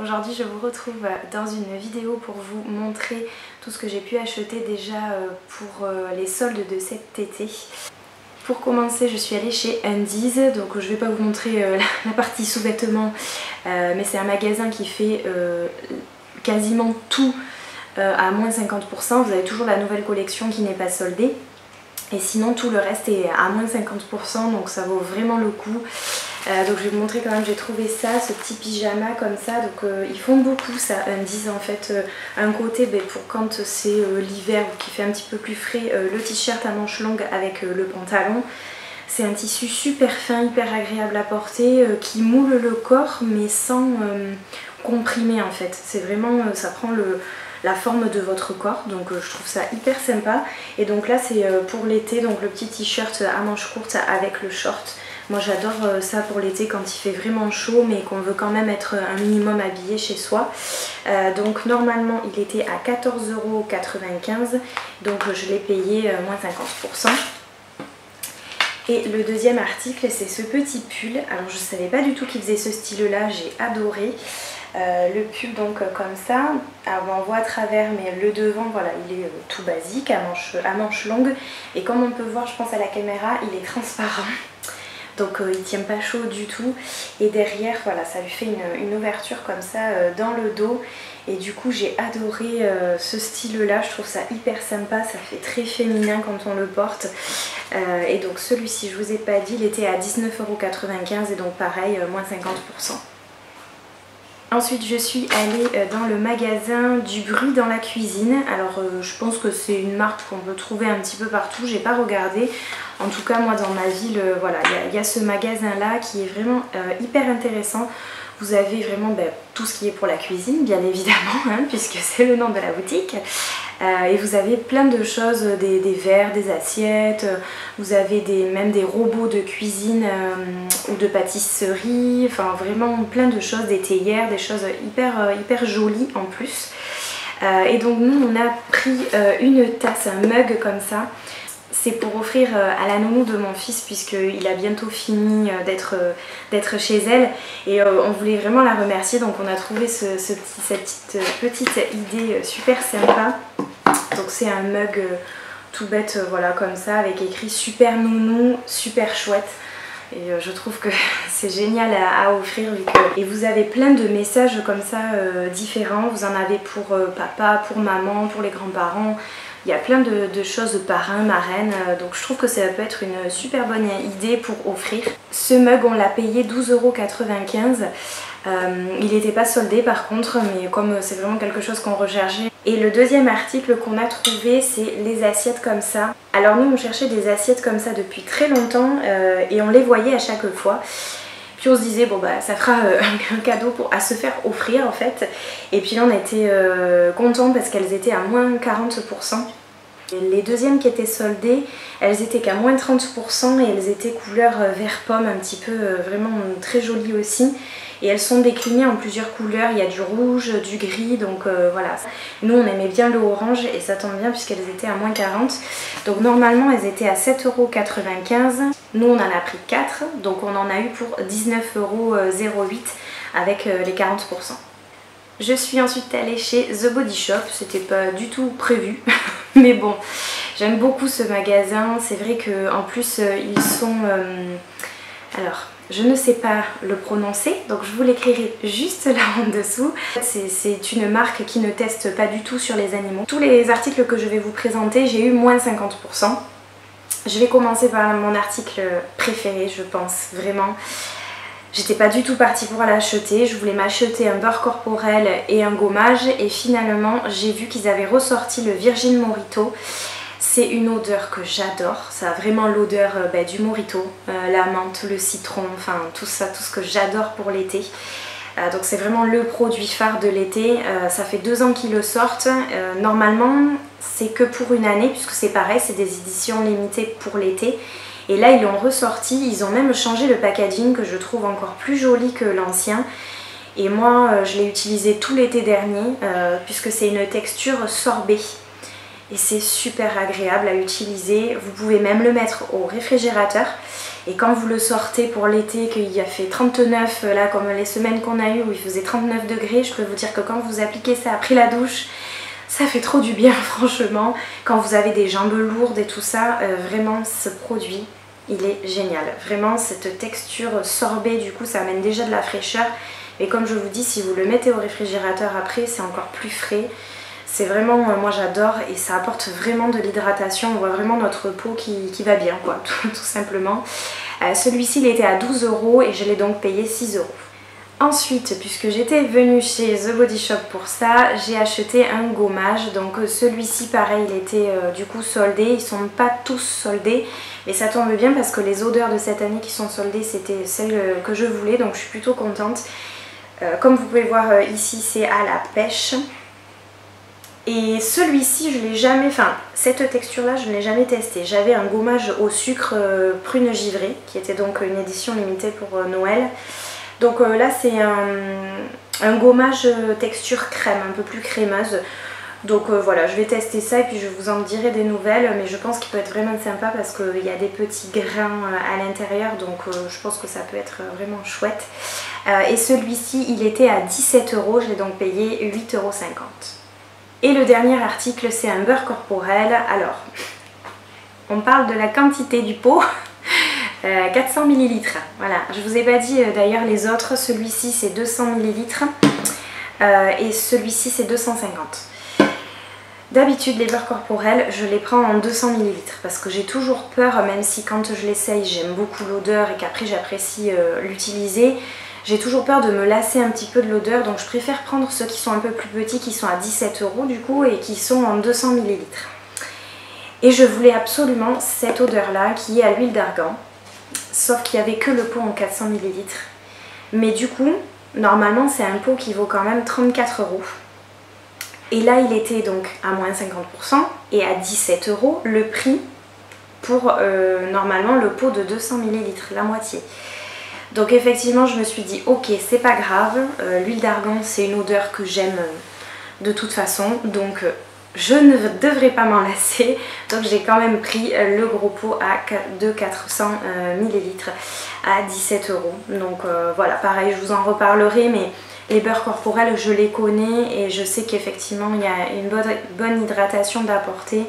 Aujourd'hui je vous retrouve dans une vidéo pour vous montrer tout ce que j'ai pu acheter déjà pour les soldes de cet été. Pour commencer, je suis allée chez Undies, donc je ne vais pas vous montrer la partie sous-vêtements, mais c'est un magasin qui fait quasiment tout à moins 50%. Vous avez toujours la nouvelle collection qui n'est pas soldée. Et sinon tout le reste est à moins 50%, donc ça vaut vraiment le coup. Donc je vais vous montrer quand même, j'ai trouvé ça, ce petit pyjama comme ça. Donc ils font beaucoup ça, Undies en fait. Un côté pour quand c'est l'hiver ou qu'il fait un petit peu plus frais, le t-shirt à manches longues avec le pantalon. C'est un tissu super fin, hyper agréable à porter, qui moule le corps mais sans comprimer en fait. C'est vraiment, ça prend la forme de votre corps, donc je trouve ça hyper sympa. Et donc là c'est pour l'été, donc le petit t-shirt à manches courtes avec le short. Moi j'adore ça pour l'été quand il fait vraiment chaud mais qu'on veut quand même être un minimum habillé chez soi. Donc normalement il était à 14,95 €, donc je l'ai payé moins 50%. Et le deuxième article c'est ce petit pull. Alors je ne savais pas du tout qu'il faisait ce style là, j'ai adoré. Le pull donc comme ça, alors on voit à travers mais le devant voilà il est tout basique à manches longues, et comme on peut voir je pense à la caméra il est transparent, donc il tient pas chaud du tout, et derrière voilà ça lui fait une ouverture comme ça dans le dos, et du coup j'ai adoré ce style là, je trouve ça hyper sympa, ça fait très féminin quand on le porte. Et donc celui-ci je vous ai pas dit, il était à 19,95 € et donc pareil moins 50%. Ensuite je suis allée dans le magasin du bruit dans la cuisine. Alors je pense que c'est une marque qu'on peut trouver un petit peu partout, j'ai pas regardé. En tout cas moi dans ma ville, voilà, il y a ce magasin là qui est vraiment hyper intéressant. Vous avez vraiment tout ce qui est pour la cuisine bien évidemment, hein, puisque c'est le nom de la boutique. Et vous avez plein de choses, des verres, des assiettes, vous avez même des robots de cuisine ou de pâtisserie, enfin vraiment plein de choses, des théières, des choses hyper jolies en plus. Et donc nous on a pris une tasse, un mug comme ça. C'est pour offrir à la nounou de mon fils puisqu'il a bientôt fini d'être chez elle, et on voulait vraiment la remercier, donc on a trouvé cette petite idée super sympa. Donc c'est un mug tout bête voilà comme ça avec écrit super nounou, super chouette. Et je trouve que c'est génial à offrir et vous avez plein de messages comme ça différents. Vous en avez pour papa, pour maman, pour les grands-parents. Il y a plein de choses parrain, marraine, donc je trouve que ça peut être une super bonne idée pour offrir. Ce mug on l'a payé 12,95 €. Il n'était pas soldé par contre, mais comme c'est vraiment quelque chose qu'on recherchait. Et le deuxième article qu'on a trouvé c'est les assiettes comme ça. Alors nous on cherchait des assiettes comme ça depuis très longtemps et on les voyait à chaque fois. Puis on se disait bon ça fera un cadeau à se faire offrir en fait. Et puis là on a été contents parce qu'elles étaient à moins 40%. Et les deuxièmes qui étaient soldées, elles étaient qu'à moins 30% et elles étaient couleur vert pomme un petit peu, vraiment très jolies aussi. Et elles sont déclinées en plusieurs couleurs, il y a du rouge, du gris, donc voilà. Nous on aimait bien le orange et ça tombe bien puisqu'elles étaient à moins 40. Donc normalement elles étaient à 7,95 €. Nous on en a pris 4, donc on en a eu pour 19,08 € avec les 40%. Je suis ensuite allée chez The Body Shop, c'était pas du tout prévu, mais bon, j'aime beaucoup ce magasin. C'est vrai qu'en plus ils sont... alors, je ne sais pas le prononcer, donc je vous l'écrirai juste là en dessous. C'est une marque qui ne teste pas du tout sur les animaux. Tous les articles que je vais vous présenter, j'ai eu moins 50%. Je vais commencer par mon article préféré, je pense, vraiment. J'étais pas du tout partie pour l'acheter, je voulais m'acheter un beurre corporel et un gommage, et finalement j'ai vu qu'ils avaient ressorti le Virgin Mojito. C'est une odeur que j'adore, ça a vraiment l'odeur du mojito, la menthe, le citron, enfin tout ça, tout ce que j'adore pour l'été. Donc c'est vraiment le produit phare de l'été, ça fait 2 ans qu'ils le sortent. Normalement c'est que pour une année puisque c'est pareil, c'est des éditions limitées pour l'été. Et là ils l'ont ressorti, ils ont même changé le packaging que je trouve encore plus joli que l'ancien. Et moi je l'ai utilisé tout l'été dernier puisque c'est une texture sorbet. et c'est super agréable à utiliser. Vous pouvez même le mettre au réfrigérateur et quand vous le sortez pour l'été, qu'il a fait 39, là comme les semaines qu'on a eues où il faisait 39 degrés, je peux vous dire que quand vous appliquez ça après la douche, ça fait trop du bien franchement. Quand vous avez des jambes lourdes et tout ça, vraiment ce produit, il est génial. Vraiment cette texture sorbet, du coup ça amène déjà de la fraîcheur. Et comme je vous dis, si vous le mettez au réfrigérateur après, c'est encore plus frais. C'est vraiment, moi j'adore et ça apporte vraiment de l'hydratation. On voit vraiment notre peau qui va bien quoi, tout simplement. Celui-ci il était à 12 € et je l'ai donc payé 6 €. Ensuite, puisque j'étais venue chez The Body Shop pour ça, j'ai acheté un gommage. Donc celui-ci pareil, il était du coup soldé. Ils sont pas tous soldés, mais ça tombe bien parce que les odeurs de cette année qui sont soldées, c'était celles que je voulais. Donc je suis plutôt contente. Comme vous pouvez voir ici, c'est à la pêche. Et celui-ci, je l'ai jamais, enfin cette texture-là, je ne l'ai jamais testé. J'avais un gommage au sucre prune givrée, qui était donc une édition limitée pour Noël. Donc là c'est un gommage texture crème, un peu plus crémeuse. Donc voilà, je vais tester ça et puis je vous en dirai des nouvelles. Mais je pense qu'il peut être vraiment sympa parce qu'il y a des petits grains à l'intérieur. Donc je pense que ça peut être vraiment chouette. Et celui-ci, il était à 17 €, je l'ai donc payé 8,50 €. Et le dernier article, c'est un beurre corporel. Alors, on parle de la quantité du pot. 400 ml, voilà, je vous ai pas dit d'ailleurs les autres, celui-ci c'est 200 ml et celui-ci c'est 250. D'habitude les beurres corporels je les prends en 200 ml parce que j'ai toujours peur, même si quand je l'essaye j'aime beaucoup l'odeur et qu'après j'apprécie l'utiliser, j'ai toujours peur de me lasser un petit peu de l'odeur, donc je préfère prendre ceux qui sont un peu plus petits, qui sont à 17 € du coup et qui sont en 200 ml. Et je voulais absolument cette odeur là qui est à l'huile d'argan. Sauf qu'il n'y avait que le pot en 400 ml. Mais du coup, normalement c'est un pot qui vaut quand même 34 €. Et là il était donc à moins 50% et à 17 € le prix pour normalement le pot de 200 ml, la moitié. Donc effectivement je me suis dit ok c'est pas grave, l'huile d'argan c'est une odeur que j'aime de toute façon. Donc je ne devrais pas m'en lasser, donc j'ai quand même pris le gros pot de 400 ml à 17 €. Donc voilà, pareil, je vous en reparlerai, mais les beurres corporels, je les connais et je sais qu'effectivement il y a une bonne hydratation d'apporter.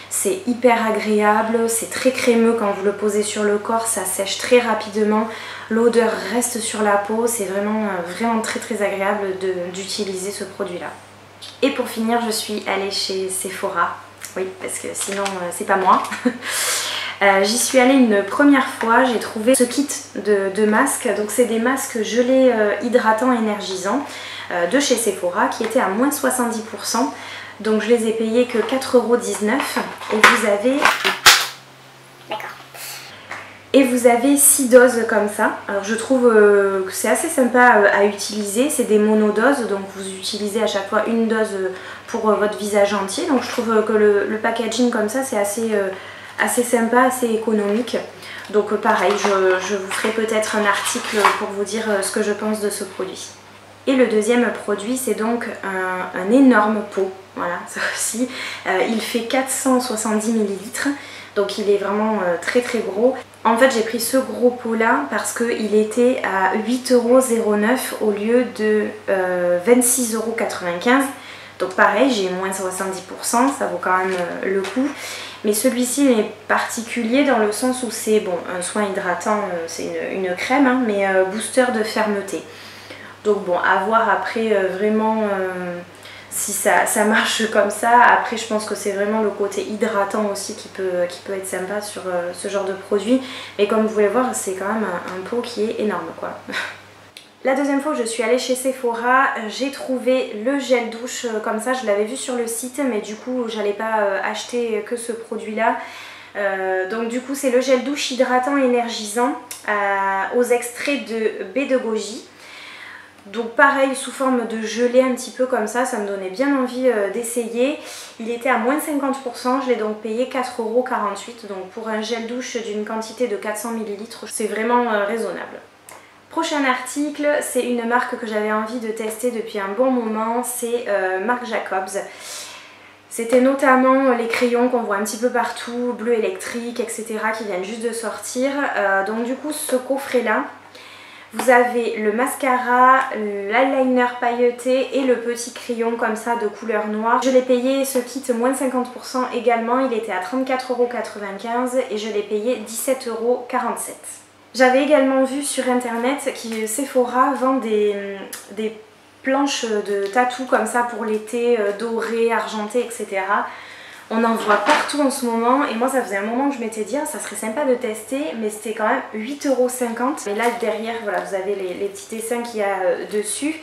C'est hyper agréable, c'est très crémeux quand vous le posez sur le corps, ça sèche très rapidement, l'odeur reste sur la peau, c'est vraiment très agréable d'utiliser ce produit-là. Et pour finir, je suis allée chez Sephora, oui parce que sinon c'est pas moi. J'y suis allée une première fois, j'ai trouvé ce kit de masques, donc c'est des masques gelés hydratants énergisants de chez Sephora qui étaient à moins 70%, donc je les ai payés que 4,19 € et vous avez... Et vous avez 6 doses comme ça. Alors je trouve que c'est assez sympa à utiliser. C'est des monodoses, donc vous utilisez à chaque fois une dose pour votre visage entier. Donc je trouve que le packaging comme ça c'est assez sympa, assez économique. Donc pareil, je vous ferai peut-être un article pour vous dire ce que je pense de ce produit. Et le deuxième produit c'est donc un énorme pot. Voilà, ça aussi. Il fait 470 ml. Donc il est vraiment très gros. En fait j'ai pris ce gros pot là parce qu'il était à 8,09 € au lieu de 26,95 €. Donc pareil, j'ai moins 70%, ça vaut quand même le coup. Mais celui-ci est particulier dans le sens où c'est bon, un soin hydratant, c'est une crème, hein, mais booster de fermeté. Donc bon, à voir après vraiment... si ça marche comme ça. Après je pense que c'est vraiment le côté hydratant aussi qui peut être sympa sur ce genre de produit. Mais comme vous pouvez voir, c'est quand même un pot qui est énorme quoi. La deuxième fois que je suis allée chez Sephora, j'ai trouvé le gel douche comme ça. Je l'avais vu sur le site mais du coup j'allais pas acheter que ce produit là. Donc du coup c'est le gel douche hydratant énergisant aux extraits de baie de goji. Donc pareil, sous forme de gelée un petit peu comme ça me donnait bien envie d'essayer. Il était à moins 50%, je l'ai donc payé 4,48 €. Donc pour un gel douche d'une quantité de 400 ml, c'est vraiment raisonnable. Prochain article, c'est une marque que j'avais envie de tester depuis un bon moment, c'est Marc Jacobs. C'était notamment les crayons qu'on voit un petit peu partout, bleu électrique, etc. qui viennent juste de sortir. Donc du coup ce coffret là, vous avez le mascara, l'eyeliner pailleté et le petit crayon comme ça de couleur noire. Je l'ai payé ce kit moins 50% également, il était à 34,95 € et je l'ai payé 17,47 €. J'avais également vu sur internet que Sephora vend des planches de tatou comme ça pour l'été, dorées, argentées, etc. On en voit partout en ce moment et moi ça faisait un moment que je m'étais dit ah, ça serait sympa de tester, mais c'était quand même 8,50 €. Et là derrière voilà vous avez les petits dessins qu'il y a dessus.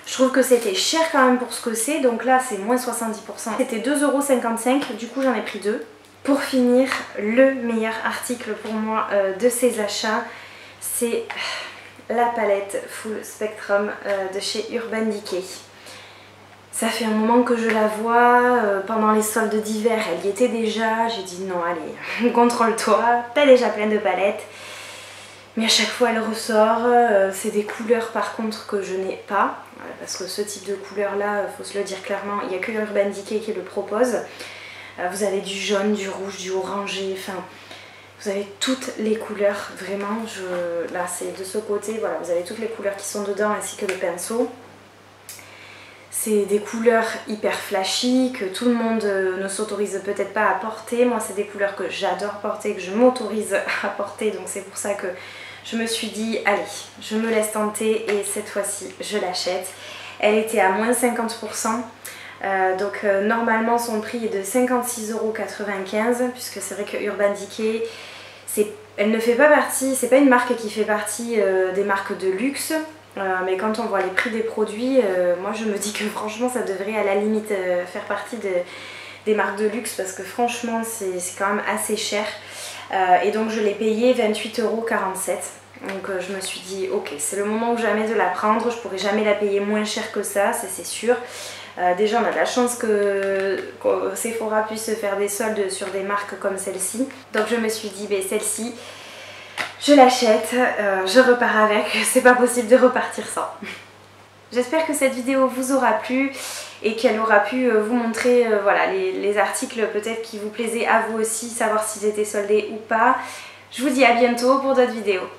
Je trouve que c'était cher quand même pour ce que c'est, donc là c'est moins 70%. C'était 2,55 €, du coup j'en ai pris deux. Pour finir, le meilleur article pour moi de ces achats, c'est la palette Full Spectrum de chez Urban Decay. Ça fait un moment que je la vois, pendant les soldes d'hiver elle y était déjà, j'ai dit non allez, contrôle-toi, t'as déjà plein de palettes. Mais à chaque fois elle ressort, c'est des couleurs par contre que je n'ai pas, parce que ce type de couleur là, faut se le dire clairement, il n'y a que Urban Decay qui le propose. Vous avez du jaune, du rouge, du orangé, enfin vous avez toutes les couleurs, vraiment, là c'est de ce côté, voilà, vous avez toutes les couleurs qui sont dedans ainsi que le pinceau. C'est des couleurs hyper flashy que tout le monde ne s'autorise peut-être pas à porter. Moi c'est des couleurs que j'adore porter, que je m'autorise à porter, donc c'est pour ça que je me suis dit allez, je me laisse tenter et cette fois-ci je l'achète. Elle était à moins 50%. Donc normalement son prix est de 56,95 € puisque c'est vrai que Urban Decay elle ne fait pas partie, c'est pas une marque qui fait partie des marques de luxe, mais quand on voit les prix des produits, moi je me dis que franchement ça devrait à la limite faire partie des marques de luxe parce que franchement c'est quand même assez cher. Et donc je l'ai payé 28,47 €. Donc je me suis dit ok, c'est le moment ou jamais de la prendre, je pourrais jamais la payer moins cher que ça, c'est sûr. Déjà on a de la chance que Sephora puisse faire des soldes sur des marques comme celle-ci. Donc je me suis dit celle-ci je l'achète, je repars avec, c'est pas possible de repartir sans. J'espère que cette vidéo vous aura plu et qu'elle aura pu vous montrer voilà, les articles peut-être qui vous plaisaient à vous aussi, savoir s'ils étaient soldés ou pas. Je vous dis à bientôt pour d'autres vidéos.